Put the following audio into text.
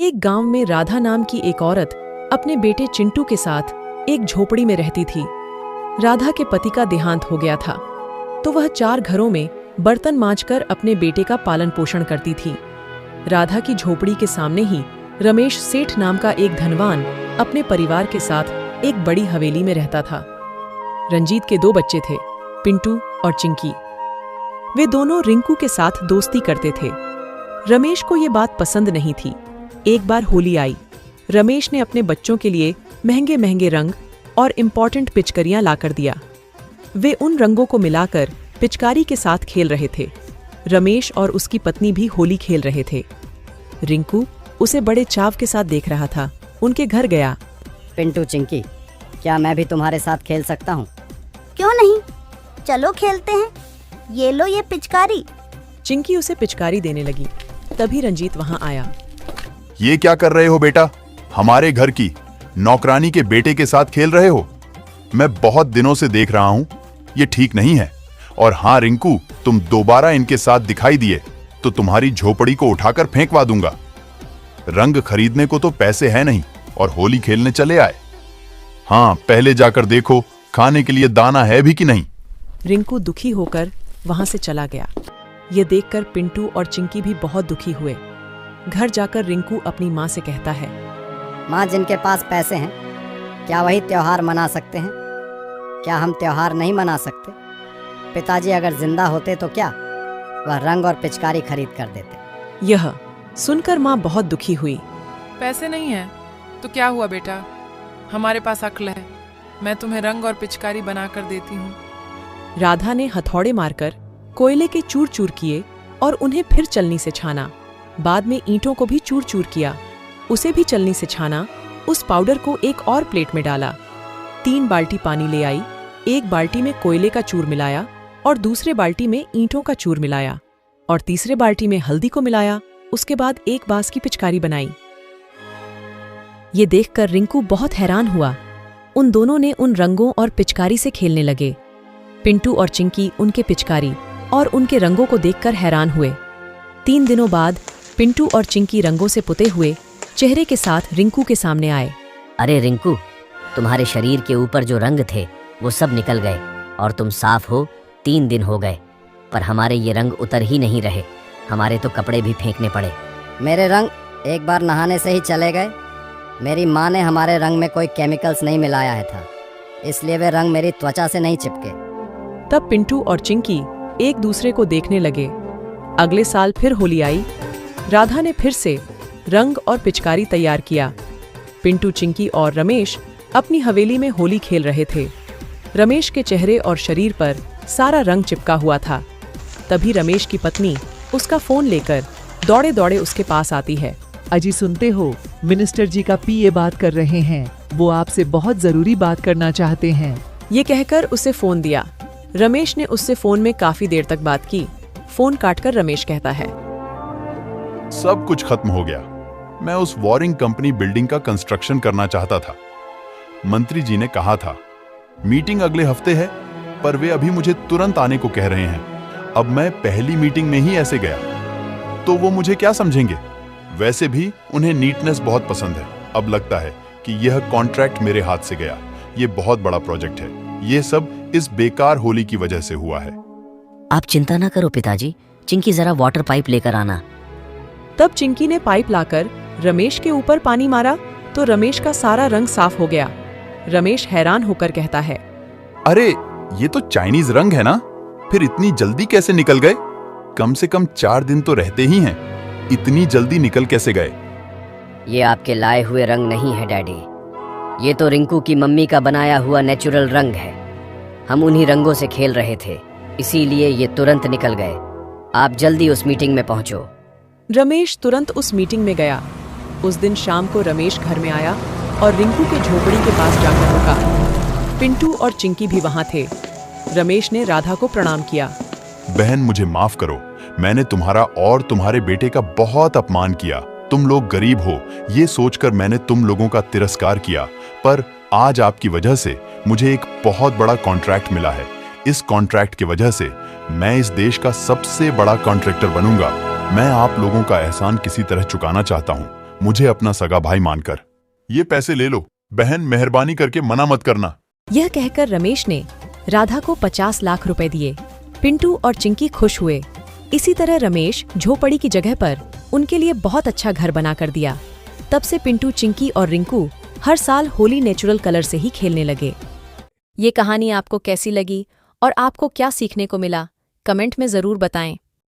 एक गांव में राधा नाम की एक औरत अपने बेटे चिंटू के साथ एक झोपड़ी में रहती थी। राधा के पति का देहांत हो गया था, तो वह 4 घरों में बर्तन मांजकर अपने बेटे का पालन पोषण करती थी। राधा की झोपड़ी के सामने ही रमेश सेठ नाम का एक धनवान अपने परिवार के साथ एक बड़ी हवेली में रहता था। रंजीत के 2 बच्चे थे, पिंटू और चिंकी। वे दोनों रिंकू के साथ दोस्ती करते थे। रमेश को ये बात पसंद नहीं थी। एक बार होली आई। रमेश ने अपने बच्चों के लिए महंगे महंगे रंग और इम्पोर्टेंट पिचकारियां लाकर दिया। वे उन रंगों को मिलाकर पिचकारी के साथ खेल रहे थे। रमेश और उसकी पत्नी भी होली खेल रहे थे। रिंकू उसे बड़े चाव के साथ देख रहा था। उनके घर गया। पिंटू, चिंकी, क्या मैं भी तुम्हारे साथ खेल सकता हूँ? क्यों नहीं, चलो खेलते हैं। ये लो ये पिचकारी। चिंकी उसे पिचकारी देने लगी। तभी रंजीत वहां आया। ये क्या कर रहे हो बेटा? हमारे घर की नौकरानी के बेटे के साथ खेल रहे हो? मैं बहुत दिनों से देख रहा हूँ, ये ठीक नहीं है। और हाँ रिंकू, तुम दोबारा इनके साथ दिखाई दिए तो तुम्हारी झोपड़ी को उठाकर फेंकवा दूंगा। रंग खरीदने को तो पैसे है नहीं और होली खेलने चले आए। हाँ, पहले जाकर देखो खाने के लिए दाना है भी कि नहीं। रिंकू दुखी होकर वहां से चला गया। ये देखकर पिंटू और चिंकी भी बहुत दुखी हुए। घर जाकर रिंकू अपनी माँ से कहता है, माँ, जिनके पास पैसे हैं, क्या वही त्योहार मना सकते हैं? क्या हम त्योहार नहीं मना सकते? पिताजी अगर जिंदा होते तो क्या वह रंग और पिचकारी खरीद कर देते। यह सुनकर माँ बहुत दुखी हुई। पैसे नहीं है तो क्या हुआ बेटा, हमारे पास अक्ल है, मैं तुम्हें रंग और पिचकारी बना कर देती हूँ। राधा ने हथौड़े मारकर कोयले के चूर चूर किए और उन्हें फिर चलनी से छाना। बाद में ईंटों को भी चूर चूर किया, उसे भी चलनी से छाना। उस पाउडर को एक और प्लेट में डाला। 3 बाल्टी पानी ले आई। एक बाल्टी में कोयले का चूर मिलाया और दूसरे बाल्टी में ईंटों का चूर मिलाया और तीसरे बाल्टी में हल्दी को मिलाया। उसके बाद एक बांस की पिचकारी बनाई। ये देखकर रिंकू बहुत हैरान हुआ। उन दोनों ने उन रंगों और पिचकारी से खेलने लगे। पिंटू और चिंकी उनके पिचकारी और उनके रंगों को देखकर हैरान हुए। 3 दिनों बाद पिंटू और चिंकी रंगों से पुते हुए चेहरे के साथ रिंकू के सामने आए। अरे रिंकू, तुम्हारे शरीर के ऊपर जो रंग थे वो सब निकल गए और तुम साफ हो। 3 दिन हो गए पर हमारे ये रंग उतर ही नहीं रहे। हमारे तो कपड़े भी फेंकने पड़े। मेरे रंग एक बार नहाने से ही चले गए। मेरी माँ ने हमारे रंग में कोई केमिकल्स नहीं मिलाया है था, इसलिए वे रंग मेरी त्वचा से नहीं चिपके। तब पिंटू और चिंकी एक दूसरे को देखने लगे। अगले साल फिर होली आई। राधा ने फिर से रंग और पिचकारी तैयार किया। पिंटू, चिंकी और रमेश अपनी हवेली में होली खेल रहे थे। रमेश के चेहरे और शरीर पर सारा रंग चिपका हुआ था। तभी रमेश की पत्नी उसका फोन लेकर दौड़े दौड़े उसके पास आती है। अजी, सुनते हो, मिनिस्टर जी का पीए बात कर रहे हैं। वो आपसे बहुत जरूरी बात करना चाहते हैं। ये कहकर उसे फोन दिया। रमेश ने उससे फोन में काफी देर तक बात की। फोन काटकर रमेश कहता है, सब कुछ खत्म हो गया। मैं उस वॉरिंग कंपनी बिल्डिंग का कंस्ट्रक्शन करना चाहता था। मंत्री जी ने कहा था मीटिंग अगले हफ्ते है, पर वे अभी मुझे तुरंत आने को कह रहे हैं। अब मैं पहली मीटिंग में ही ऐसे गया तो वो मुझे क्या समझेंगे? वैसे भी उन्हें नीटनेस बहुत पसंद है। अब लगता है कि यह कॉन्ट्रैक्ट मेरे हाथ से गया। ये बहुत बड़ा प्रोजेक्ट है। ये सब इस बेकार होली की वजह से हुआ है। आप चिंता ना करो पिताजी, चिंकी जरा वाटर पाइप लेकर आना। तब चिंकी ने पाइप लाकर रमेश के ऊपर पानी मारा तो रमेश का सारा रंग साफ हो गया। रमेश हैरान होकर कहता है, अरे ये तो चाइनीज रंग है ना? फिर इतनी जल्दी कैसे निकल गए? कम से कम 4 दिन तो रहते ही हैं। इतनी जल्दी निकल कैसे गए? ये आपके लाए हुए रंग नहीं है डैडी, ये तो रिंकू की मम्मी का बनाया हुआ नेचुरल रंग है। हम उन्हीं रंगों से खेल रहे थे, इसीलिए ये तुरंत निकल गए। आप जल्दी उस मीटिंग में पहुंचो। रमेश तुरंत उस मीटिंग में गया। उस दिन शाम को रमेश घर में आया और रिंकू के झोपड़ी के पास जाकर रुका। पिंटू और चिंकी भी वहां थे। रमेश ने राधा को प्रणाम किया। बहन, मुझे माफ करो। मैंने तुम्हारा और तुम्हारे बेटे का बहुत अपमान किया। तुम लोग गरीब हो ये सोचकर मैंने तुम लोगों का तिरस्कार किया, पर आज आपकी वजह से मुझे एक बहुत बड़ा कॉन्ट्रैक्ट मिला है। इस कॉन्ट्रैक्ट की वजह से मैं इस देश का सबसे बड़ा कॉन्ट्रैक्टर बनूंगा। मैं आप लोगों का एहसान किसी तरह चुकाना चाहता हूँ। मुझे अपना सगा भाई मानकर। ये पैसे ले लो। बहन, मेहरबानी करके मना मत करना। यह कहकर रमेश ने राधा को 50 लाख रुपए दिए। पिंटू और चिंकी खुश हुए। इसी तरह रमेश झोपड़ी की जगह पर उनके लिए बहुत अच्छा घर बना कर दिया। तब से पिंटू, चिंकी और रिंकू हर साल होली नेचुरल कलर से ही खेलने लगे। ये कहानी आपको कैसी लगी और आपको क्या सीखने को मिला, कमेंट में ज़रूर बताएं।